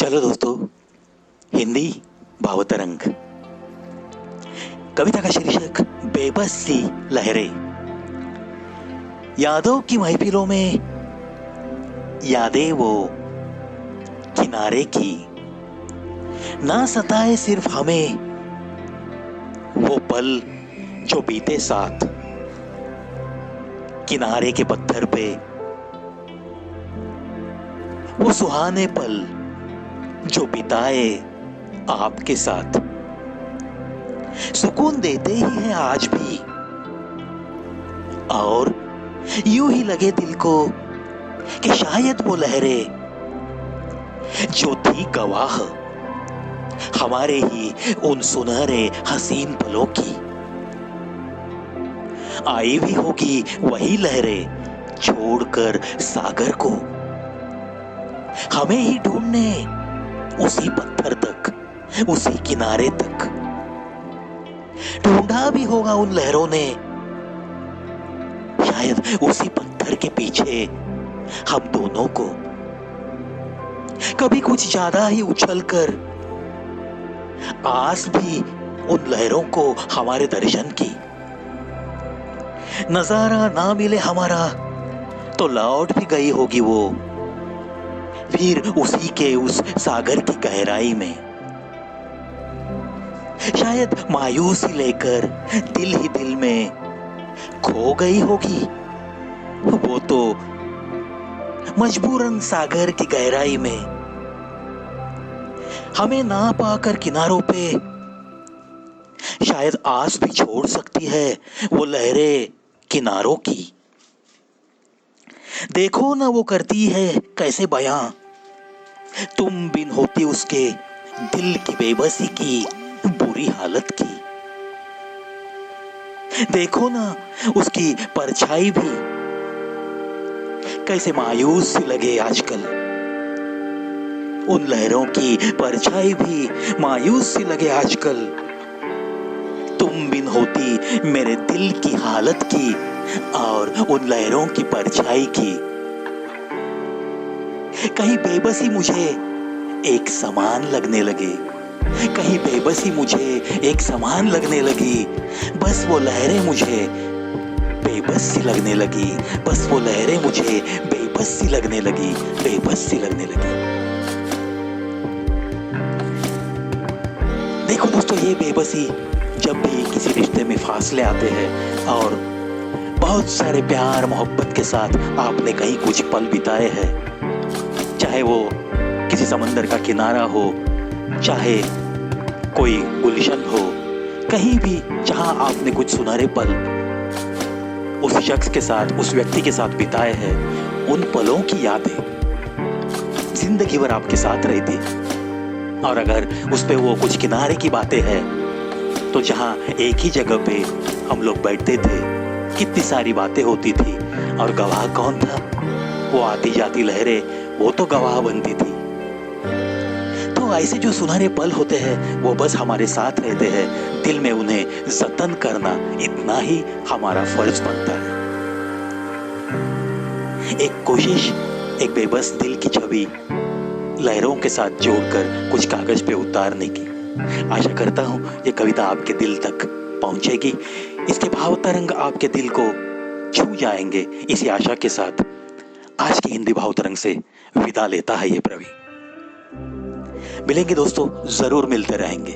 चलो दोस्तों, हिंदी भावतरंग कविता का शीर्षक बेबस सी लहरें। यादों की महफिलों में यादें वो किनारे की, ना सताए सिर्फ हमें वो पल जो बीते साथ, किनारे के पत्थर पे वो सुहाने पल जो बिताए आपके साथ, सुकून देते ही हैं आज भी। और यूं ही लगे दिल को कि शायद वो लहरें जो थी गवाह हमारे ही उन सुनहरे हसीन पलों की, आई भी होगी वही लहरें छोड़कर सागर को, हमें ही ढूंढने उसी पत्थर तक, उसी किनारे तक। ढूंढा भी होगा उन लहरों ने शायद उसी पत्थर के पीछे हम दोनों को, कभी कुछ ज्यादा ही उछलकर आस भी उन लहरों को हमारे दर्शन की। नजारा ना मिले हमारा तो लौट भी गई होगी वो फिर उसी के उस सागर की गहराई में, शायद मायूसी लेकर दिल ही दिल में खो गई होगी वो तो मजबूरन सागर की गहराई में। हमें ना पाकर किनारों पे शायद आस भी छोड़ सकती है वो लहरें किनारों की। देखो ना वो करती है कैसे बयां तुम बिन होती उसके दिल की बेबसी की बुरी हालत की। देखो ना उसकी परछाई भी कैसे मायूस सी लगे आजकल, उन लहरों की परछाई भी मायूस सी लगे आजकल, तुम बिन होती मेरे दिल की हालत की और उन लहरों की परछाई की। कहीं बेबसी मुझे एक समान लगने लगे, कहीं बेबसी मुझे एक समान लगने लगी, बस वो लहरें मुझे बेबस सी लगने लगी, बस वो लहरें मुझे बेबस सी लगने लगी, बेबस सी लगने लगी। देखो दोस्तों, ये बेबसी जब भी किसी रिश्ते में फासले आते हैं और बहुत सारे प्यार मोहब्बत के साथ आपने कहीं कुछ पल बिताए हैं, चाहे वो किसी समंदर का किनारा हो, चाहे कोई गुलशन हो, कहीं भी जहां आपने कुछ सुनहरे पल उस शख्स के साथ, उस व्यक्ति के साथ बिताए हैं, उन पलों की यादें जिंदगी भर आपके साथ रहती। और अगर उस पे वो कुछ किनारे की बातें हैं तो जहां एक ही जगह पे हम लोग बैठते थे, कितनी सारी बातें होती थी और गवाह कौन था? वो आती जाती लहरें, वो तो गवाह बनती थी। तो ऐसे जो सुनहरे पल होते हैं वो बस हमारे साथ रहते हैं, दिल में उन्हें जतन करना इतना ही हमारा फर्ज बनता है। एक कोशिश, एक बेबस दिल की छवि लहरों के साथ जोड़कर कुछ कागज पे उतारने की। आशा करता हूं ये कविता आपके दिल तक पहुंचेगी, इसके भाव तरंग आपके दिल को छू जाएंगे। इसी आशा के साथ आज की हिंदी भाव तरंग से विदा लेता है ये प्रवीण। मिलेंगे दोस्तों, जरूर मिलते रहेंगे।